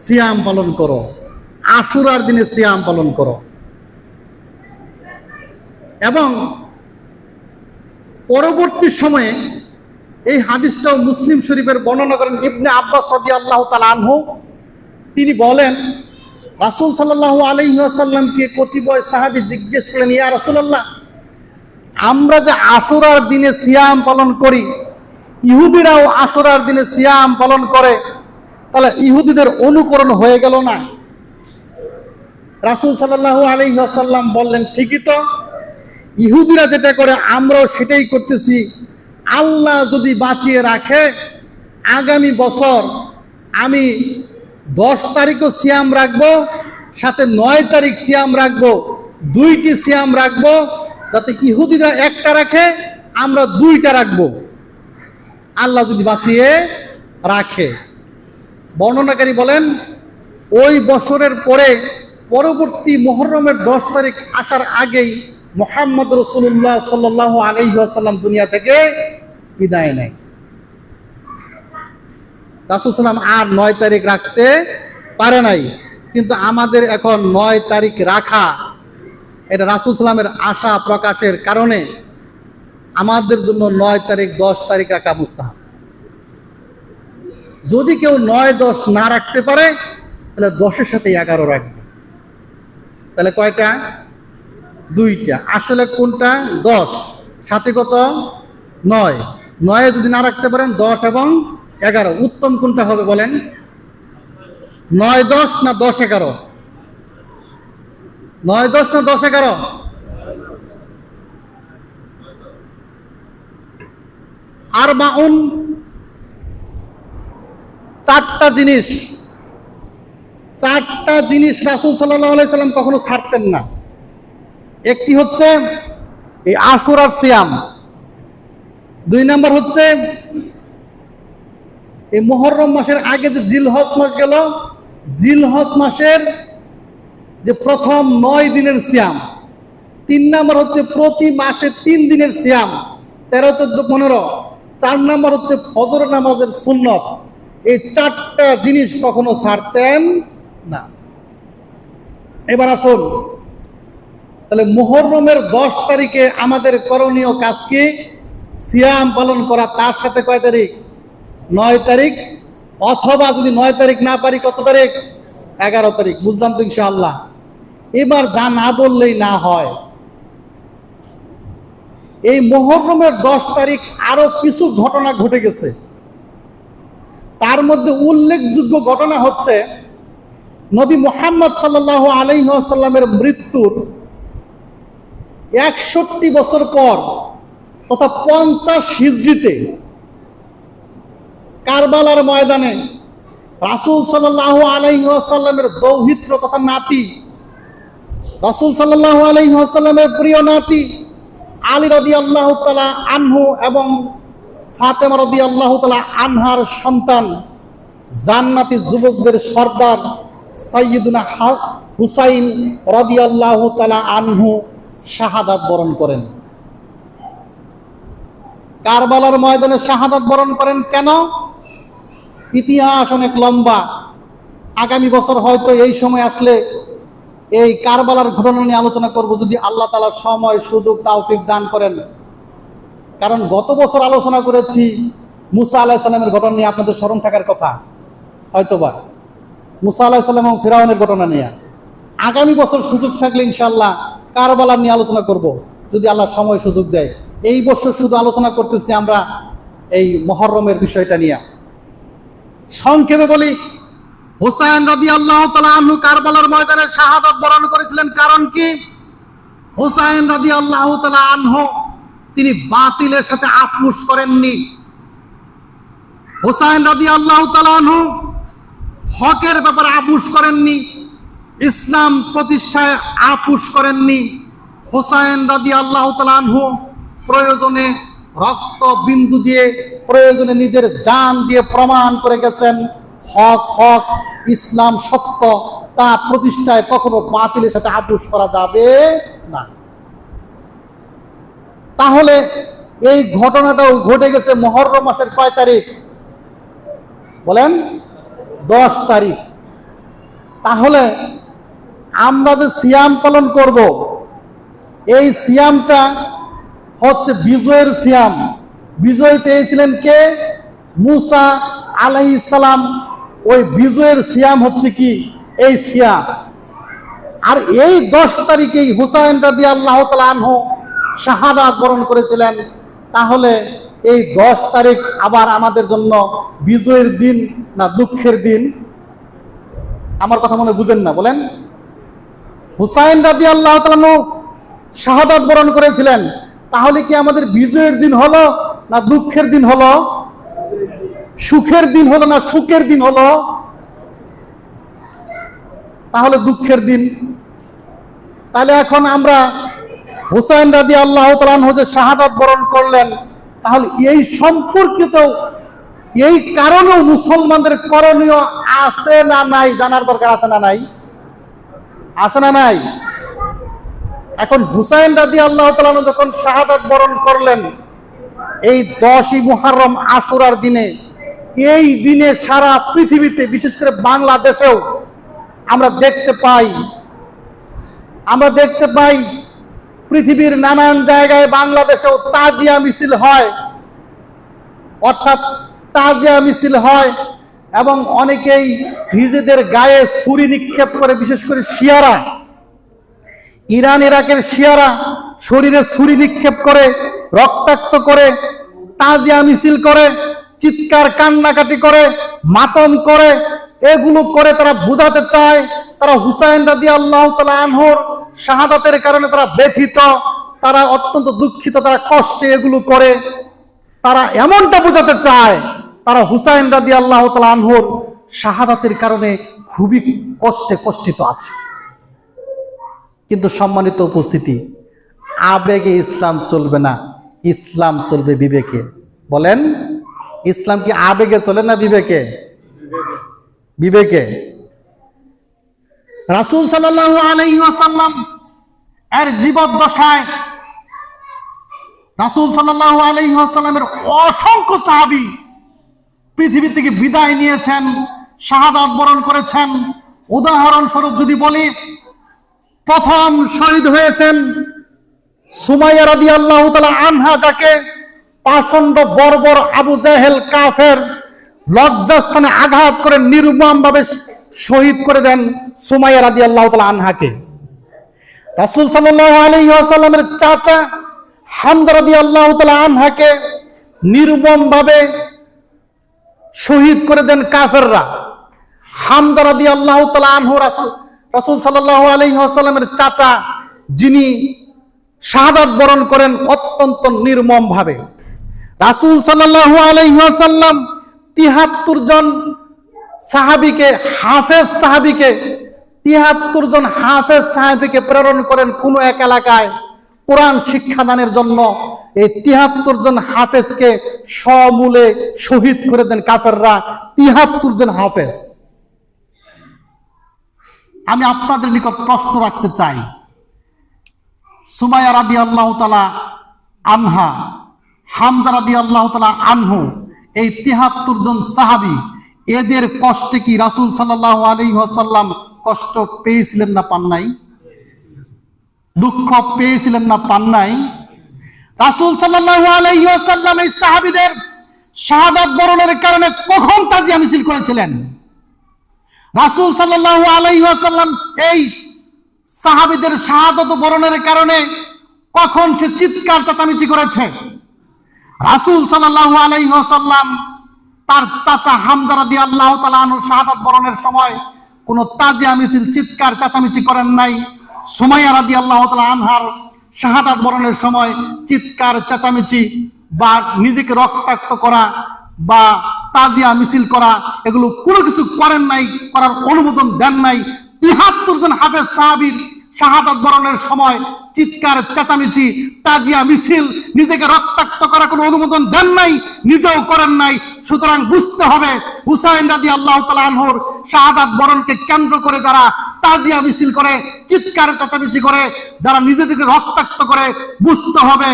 S1: সিয়াম পালন করো, আশুরার দিনে সিয়াম পালন করো। এবং পরবর্তী সময়ে এই হাদিসটাও মুসলিম শরীফের বর্ণনা করেন ইবনে আব্বাস রাদিয়াল্লাহু তাআলা আনহু। তিনি বলেন, রাসূল সাল্লাল্লাহু আলাইহি ওয়াসাল্লামকে কতিপয় সাহাবী জিজ্ঞেস করলেন, ইয়া রাসূলুল্লাহ, আমরা যে আশুরার দিনে সিয়াম পালন করি, ইহুদিরাও আশুরার দিনে সিয়াম পালন করে, তাহলে ইহুদিদের অনুকরণ হয়ে গেল না? রাসূল সাল্লাল্লাহু আলাইহি ওয়াসাল্লাম বললেন, ঠিকই তো, ইহুদিরা যেটা করে আমরাও সেটাই করতেছি। আল্লাহ যদি বাঁচিয়ে রাখে, আগামী বছর আমি 10 তারিখও সিয়াম রাখবো, সাথে 9 তারিখ সিয়াম রাখবো, 2টি সিয়াম রাখবো, যাতে ইহুদিরা একটা রাখে, আমরা 2টা রাখবো, আল্লাহ যদি বাঁচিয়ে রাখে। বর্ণনাকারী বলেন, ওই বছরের পরে পরবর্তী মুহররমের 10 তারিখ আসার আগেই মুহাম্মদ রাসূলুল্লাহ সাল্লাল্লাহু আলাইহি ওয়াসাল্লাম দুনিয়া থেকে বিদায় নেয়। রাসূল সাল্লাম আর 9 তারিখ রাখতে পারে নাই, কিন্তু আমাদের এখন 9 তারিখ রাখা, এটা রাসূল সাল্লামের আশা প্রকাশের কারণে আমাদের জন্য 9 তারিখ 10 তারিখ রাখা মুস্তাহাব। যদি কেউ 9-10 না রাখতে পারে, তাহলে 10-এর সাথে 11 রাখবে। তাহলে কয়টা? 2টা। আসলে কোনটা? 10, সাথে কত? 9। 9 যদি না রাখতে পারেন, 10 এবং 11, উত্তম কোনটা হবে বলেন? 9-10 না 10-11? 9-10 না 10-11? আরবাউন, 4টা জিনিস, 4টা জিনিস রাসূল সাল্লাল্লাহু আলাইহি সাল্লাম কখনো ছাড়তেন না। একটি হচ্ছে এই আশুরার সিয়াম, 2 নাম্বার হচ্ছে এই মুহররম মাসের আগে যে জিলহজ মাস গেল, জিলহজ মাসের যে প্রথম 9 দিনের সিয়াম, 3 নাম্বার হচ্ছে প্রতি মাসে 3 দিনের সিয়াম, 13, 14, 15, 4 নাম্বার হচ্ছে ফজর নামাজের সুন্নত। এই 4টা জিনিস কখনো ছাড়তেন না। এবার আসুন, তাহলে মুহররমের 10 তারিখে আমাদের করণীয় কাজ কি? সিয়াম পালন করা। তার সাথে কয় তারিখ? 9 তারিখ, অথবা যদি 9 তারিখ না পারি, কত তারিখ? 11 তারিখ। বুঝলাম তো ইনশাআল্লাহ? এবার যা না বললেই না হয়, এই মুহররমের 10 তারিখ আরো কিছু ঘটনা ঘটে গেছে। তার মধ্যে উল্লেখযোগ্য ঘটনা হচ্ছে নবী মুহাম্মদ সাল্লাল্লাহু আলাইহি ওয়াসাল্লামের মৃত্যুর 61 বছর পর তথা 50 হিজরিতে কারবালার ময়দানে রাসূল সাল্লাল্লাহু আলাইহি ওয়াসাল্লামের দৌহিত্র তথা নাতি, রাসূল সাল্লাল্লাহু আলাইহি ওয়াসাল্লামের প্রিয় নাতি আলী রাদিয়াল্লাহু তাআলা আনহু এবং ফাতেমা রাদিয়াল্লাহু তাআলা আনহার সন্তান জান্নাতি যুবকদের সর্দার সাইয়্যিদুনা হুসাইন রাদিয়াল্লাহু তাআলা আনহু শাহাদাত বরণ করেন। কারবালার ময়দানে শাহাদাত বরণ করেন কেন? ইতিহাস অনেক লম্বা। আগামী বছর হয়তো এই সময় আসলে এই কারবালার ঘটনা নিয়ে আলোচনা করব, যদি আল্লাহ তাআলা সময় সুযোগ তৌফিক দান করেন। কারণ গত বছর আলোচনা করেছি মুসা আলাইহিস সালামের ঘটনা নিয়ে, আপনাদের স্মরণ থাকার কথা হয়তোবা, মুসা আলাইহিস সালাম এবং ফিরআউনের ঘটনা নিয়ে। আগামী বছর সুযোগ থাকলে ইনশাআল্লাহ কারবালা নিয়ে আলোচনা করব, যদি আল্লাহ সময় সুযোগ দেয়। এই বছর শুধু আলোচনা করতেছি আমরা এই মুহররমের বিষয়টা নিয়ে। সংক্ষেপে বলি, হুসাইন রাদিয়াল্লাহু তাআলা আনহু কারবালার ময়দানে শাহাদাত বরণ করেছিলেন। কারণ কি? হুসাইন রাদিয়াল্লাহু তাআলা আনহু তিনি বাতিলের সাথে আপোষ করেননি। হুসাইন রাদিয়াল্লাহু তাআলা আনহু হকের ব্যাপারে আপোষ করেননি, ইসলাম প্রতিষ্ঠায় আপোষ করেননি। হুসাইন রাদিয়াল্লাহু তাআলা আনহু প্রয়োজনে রক্ত বিন্দু দিয়ে, প্রয়োজনে নিজের জান দিয়ে প্রমাণ করে গেছেন হক হক, ইসলাম সত্য, তা প্রতিষ্ঠায় কখনো বাতিলের সাথে আপোষ করা যাবে না। তাহলে এই ঘটনাটাও ঘটে গেছে মুহররম মাসের কয় তারিখ বলেন? 10 তারিখ। তাহলে আমরা যে সিয়াম পালন করব, এই সিয়ামটা হচ্ছে বিজয়ের সিয়াম। বিজয় পেয়েছিলেন কে? মুসা আলাইহিস সালাম। ওই বিজয়ের সিয়াম হচ্ছে কি? এই সিয়াম। আর এই 10 তারিখেই হুসাইন রাদিয়াল্লাহু তাআলা আনহু শাহাদাত বরণ করেছিলেন। তাহলে এই 10 তারিখ আবার আমাদের জন্য বিজয়ের দিন না দুঃখের দিন? আমার কথা মনে বুঝেন না, বলেন। হুসাইন রাদিয়াল্লাহু তাআলা আনহু শাহাদাত বরণ করেছিলেন, তাহলে কি আমাদের বিজয়ের দিন হলো না দুঃখের দিন হলো? সুখের দিন হলো না সুখের দিন হলো? তাহলে দুঃখের দিন। তাহলে এখন আমরা হুসাইন রাদিয়াল্লাহু তাআলা আনহু যে শাহাদাত বরণ করলেন, তাহলে এই সম্পর্কিত এই কারণেও মুসলমানদের করণীয় আছে না নাই জানার দরকার আছে না নাই? আছে না নাই? এখন হুসাইন রাদিয়াল্লাহু তাআলা আনহু যখন শাহাদাত বরণ করলেন এই 10ই মুহররম আশুরার দিনে, এই দিনে সারা পৃথিবীতে বিশেষ করে বাংলাদেশেও আমরা দেখতে পাই পৃথিবীর নানান জায়গায় বাংলাদেশেও তাজিয়া মিছিল হয়, অর্থাৎ তাজিয়া মিছিল হয় এবং অনেকেই নিজেদের গায়ে ছুরি নিক্ষেপ করে, বিশেষ করে শিয়ারা, ইরান ইরাকের শিয়ারা শরীরে ছুরি নিক্ষেপ করে, রক্তাক্ত করে, তাজিয়া মিছিল করে, চিৎকার কান্নাকাটি করে, মাতম করে, এগুলো করে তারা বোঝাতে চায় তারা হুসাইন রাদিয়াল্লাহু তাআলা আনহুর শাহাদাতের কারণে তারা ব্যথিত, তারা অত্যন্ত দুঃখিত, তারা কষ্টে এগুলো করে। তারা এমনটা বোঝাতে চায় তারা হুসাইন রাদিয়াল্লাহু তাআলা আনহুর শাহাদাতের কারণে খুবই কষ্টিত আছে। কিন্তু সম্মানিত উপস্থিতি, আবেগে ইসলাম চলবে না, ইসলাম চলবে বিবেকে। বলেন, ইসলাম কি আবেগে চলে না বিবেকে? বিবেকে। রাসূল সাল্লাল্লাহু আলাইহি ওয়াসাল্লাম এর জীবদ্দশায় রাসূল সাল্লাল্লাহু আলাইহি ওয়াসাল্লামের অসংখ্য সাহাবী পৃথিবী থেকে বিদায় নিয়েছেন, শাহাদাত বরণ করেছেন। উদাহরণস্বরূপ যদি বলি, প্রথম শহীদ হয়েছেন সুমাইয়া রাদিয়াল্লাহু তাআলা আনহা, যাকে পাষণ্ড বর্বর আবু জাহেল কাফের লজ্জাস্থানে আঘাত করে নির্মমভাবে শহীদ করে দেন সুমাইয়া রাদিয়াল্লাহু তাআলা আনহাকে। রাসূল সাল্লাল্লাহু আলাইহি ওয়াসাল্লামের চাচা হামজা রাদিয়াল্লাহু তাআলা আনহাকে নির্মমভাবে শহীদ করে দেন কাফেররা। হামজা রাদিয়াল্লাহু তাআলা আনহু রাসূল সাল্লাল্লাহু আলাইহি ওয়াসাল্লামের চাচা, যিনি শাহাদাত বরণ করেন অত্যন্ত নির্মমভাবে। রাসূল সাল্লাল্লাহু আলাইহি ওয়াসাল্লাম ৭৩ জন সাহাবীকে, হাফেজ সাহাবীকে, ৭৩ জন হাফেজ সাহাবীকে প্রেরণ করেন কোন এক এলাকায় কোরআন শিক্ষাদানের জন্য। এই ৭৩ জন হাফেজকে সমূলে শহীদ করে দেন কাফেররা, ৭৩ জন হাফেজ। আমি আপনাদের নিকট প্রশ্ন রাখতে চাই, সুমাইয়া রাদিয়াল্লাহু তাআলা আনহা, হামজা রাদিয়াল্লাহু তাআলা আনহু, এই ৭৩ জন সাহাবী, এদের কষ্টে কি রাসূল সাল্লাল্লাহু আলাইহি ওয়াসাল্লাম কষ্ট পেয়েছিলেন না পান নাই? দুঃখ পেয়েছিলেন না পান নাই? রাসূল সাল্লাল্লাহু আলাইহি ওয়াসাল্লাম এই সাহাবীদের শাহাদাত বরণের কারণে কখন তাজিয়া মিছিল করেছিলেন? রাসূল সাল্লাল্লাহু আলাইহি ওয়াসাল্লাম এই সাহাবীদের শাহাদাত বরণের কারণে কখন সে চিৎকার চেঁচামেচি করেছে? রাসূল সাল্লাল্লাহু আলাইহি ওয়াসাল্লাম তার চাচা হামজা রাদিয়াল্লাহু তাআলা আনহুর শাহাদাত বরণের সময় কোন তাজিয়া মিছিল, চিৎকার চেঁচামেচি করেন নাই। সুমাইয়া রাদিয়াল্লাহু তাআলা আনহার শাহাদাত বরণের সময় চিৎকার চেঁচামেচি বা নিজেকে রক্তাক্ত করা বা তাজিয়া মিছিল করা, এগুলো কোনো কিছু করেন নাই, করার অনুমোদন দেন নাই। ৭৩ জন হাফেজ সাহাবীর শাহাদাত বরণের সময় চিৎকার চেঁচামেচি, তাজিয়া মিছিল, নিজেকে রক্তাক্ত করার কোনো অনুমোদন দেন নাই, নিজেও করেন নাই। সুতরাং বুঝতে হবে, হুসাইন রাদিয়াল্লাহু তাআলা আনহুর শাহাদাত বরণকে কেন্দ্র করে যারা তাজিয়া মিছিল করে, চিৎকার চেঁচামেচি করে, যারা নিজেদেরকে রক্তাক্ত করে, বুঝতে হবে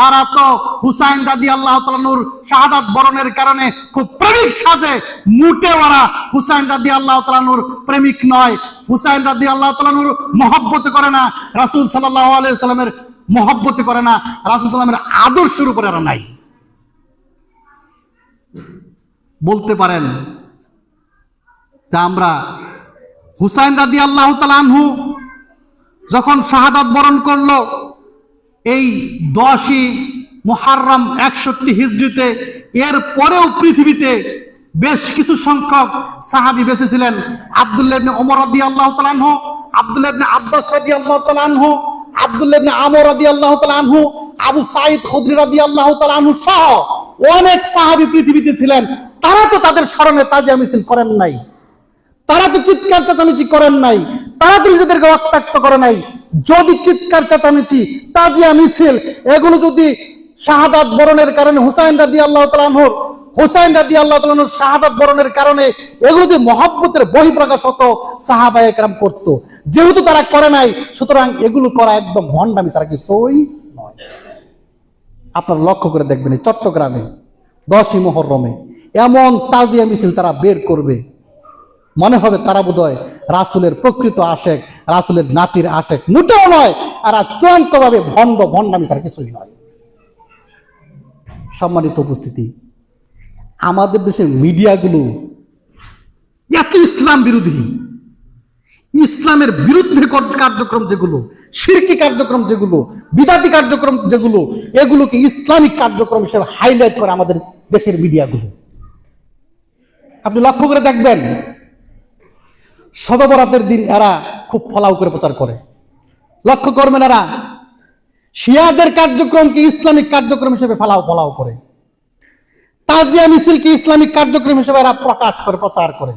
S1: এরা তো হুসাইন রাদিয়াল্লাহু তাআলা আনহুর শাহাদাত বরণের কারণে খুব প্রেমিক সাজে। মোটেও ওরা হুসাইন রাদিয়াল্লাহু তাআলা আনহুর প্রেমিক নয়, হুসাইন রাদিয়াল্লাহু তাআলা আনহুর মহব্বত করে না, রাসূল সাল্লাল্লাহু আলাইহি ওয়াসাল্লামের মহব্বত করে না, রাসূল সাল্লামের আদর্শের উপরে এরা নাই। বলতে পারেন যে আমরা হুসাইন রাদিয়াল্লাহু তাআলা আনহু যখন শাহাদাত বরণ করলো এই 10ই মুহররম 61 হিজরিতে, এর পরেও পৃথিবীতে বেশ কিছু সংখ্যক সাহাবী বেঁচে ছিলেন। আব্দুল্লাহ ইবনে ওমর রাদিয়াল্লাহু তাআলা আনহু, আব্দুল্লাহ ইবনে আব্বাস রাদিয়াল্লাহু তাআলা আনহু, আব্দুল্লাহ ইবনে আমর রাদিয়াল্লাহু তাআলা আনহু, আবু সাঈদ খুদরি রাদিয়াল্লাহু তাআলা আনহু সহ অনেক সাহাবী পৃথিবীতে ছিলেন। তারা তো তাদের স্মরণে তাজিয়া মিছিল করেন নাই, তারা তো চিৎকার চেঁচামেচি করেন নাই, তারা তো নিজেদেরকে রক্তাক্ত করে নাই। যদি চিৎকার চেঁচামেচি, তাজিয়া মিছিল এগুলো যদি শাহাদাত বরণের কারণে হুসাইন রাদিয়াল্লাহু তাআলা আনহুর শাহাদাত বরণের কারণে এগুলো যে মহব্বতের বহিঃপ্রকাশ হতো, সাহাবায়ে কেরাম করত। যেহেতু তারা করে নাই, সুতরাং এগুলো করা একদম ভণ্ডামি ছাড়া কিছুই নয়। আপনারা লক্ষ্য করে দেখবেন, এই চট্টগ্রামে 10ই মুহররমে এমন তাজিয়া মিছিল তারা বের করবে, মনে হবে তারা বোধহয় রাসূলের প্রকৃত আশেক, রাসূলের নাতির আশেক। মোটেও নয়, আর চূড়ান্তভাবে ভণ্ডামি ছাড়া কিছুই নয়। সম্মানিত উপস্থিতি, আমাদের দেশের মিডিয়াগুলো এত ইসলাম বিরোধী, ইসলামের বিরুদ্ধে কার্যক্রম যেগুলো, শিরকি কার্যক্রম যেগুলো, বিদাতি কার্যক্রম যেগুলো, এগুলোকে ইসলামিক কার্যক্রম হিসেবে হাইলাইট করে আমাদের দেশের মিডিয়াগুলো। আপনি লক্ষ্য করে দেখবেন, শবে বরাতের দিন এরা খুব ফলাও করে প্রচার করে। লক্ষ্য করবেন, এরা শিয়াদের কার্যক্রমকে ইসলামিক কার্যক্রম হিসেবে ফলাও করে, তাজিয়া মিছিলকে ইসলামিক কার্যক্রম হিসেবে এরা প্রকাশ করে, প্রচার করে।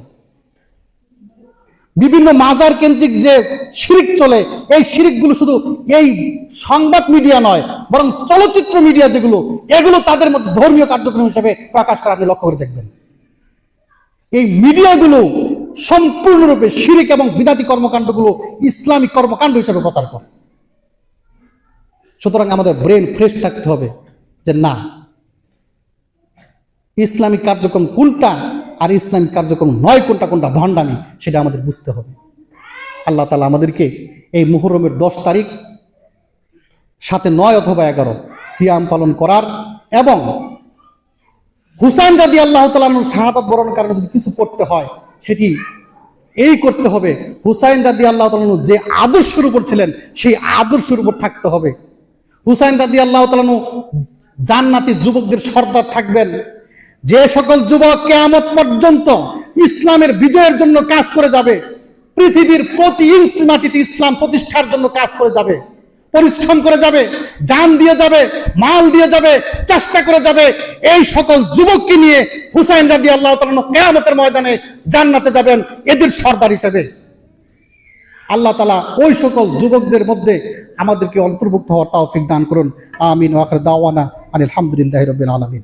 S1: বিভিন্ন মাজার কেন্দ্রিক যে শিরিক চলে, এই শিরিকগুলো শুধু এই সংবাদ মিডিয়া নয়, বরং চলচ্চিত্র মিডিয়া যেগুলো, এগুলো তাদের মধ্যে ধর্মীয় কার্যক্রম হিসেবে প্রকাশ করে। আপনি লক্ষ্য করে দেখবেন, এই মিডিয়াগুলো সম্পূর্ণরূপে শিরিক এবং বিদাতি কর্মকাণ্ডগুলো ইসলামিক কর্মকাণ্ড হিসেবে প্রচার করে। সুতরাং আমাদের ব্রেন ফ্রেশ থাকতে হবে যে না, ইসলামিক কার্যক্রম কোনটা আর ইসলামিক কার্যক্রম নয় কোনটা, ভণ্ডামি, সেটা আমাদের বুঝতে হবে। আল্লাহ তাআলা আমাদেরকে এই মুহররমের 10 তারিখ, সাথে 9 অথবা 11 সিয়াম পালন করার এবং হুসাইন রাদিয়াল্লাহু তাআলা আনহুর শাহাদাত বরণের কারণে যদি কিছু করতে হয়, সেটি এই করতে হবে, হুসাইন রাদিয়াল্লাহু তাআলা আনহু যে আদর্শের উপর ছিলেন সেই আদর্শের উপর থাকতে হবে।
S3: হুসাইন রাদিয়াল্লাহু তাআলা আনহু জান্নাতি যুবকদের সর্দার থাকবেন। যে সকল যুবক কিয়ামত পর্যন্ত ইসলামের বিজয়ের জন্য কাজ করে যাবে, পৃথিবীর প্রতি ইঞ্চি মাটিতে ইসলাম প্রতিষ্ঠার জন্য কাজ করে যাবে, পরিশ্রম করে যাবে, জান দিয়ে যাবে, মাল দিয়ে যাবে, চেষ্টা করে যাবে, এই সকল যুবককে নিয়ে হুসাইন রাদিয়াল্লাহু তাআলা আনহু কিয়ামতের ময়দানে জান্নাতে যাবেন এদের সর্দার হিসেবে। আল্লাহ তাআলা ওই সকল যুবকদের মধ্যে আমাদেরকে অন্তর্ভুক্ত হওয়ার তৌফিক দান করুন। আমিন ওয়া আখির দাওয়ানা আলহামদুলিল্লাহি রাব্বিল আলামিন।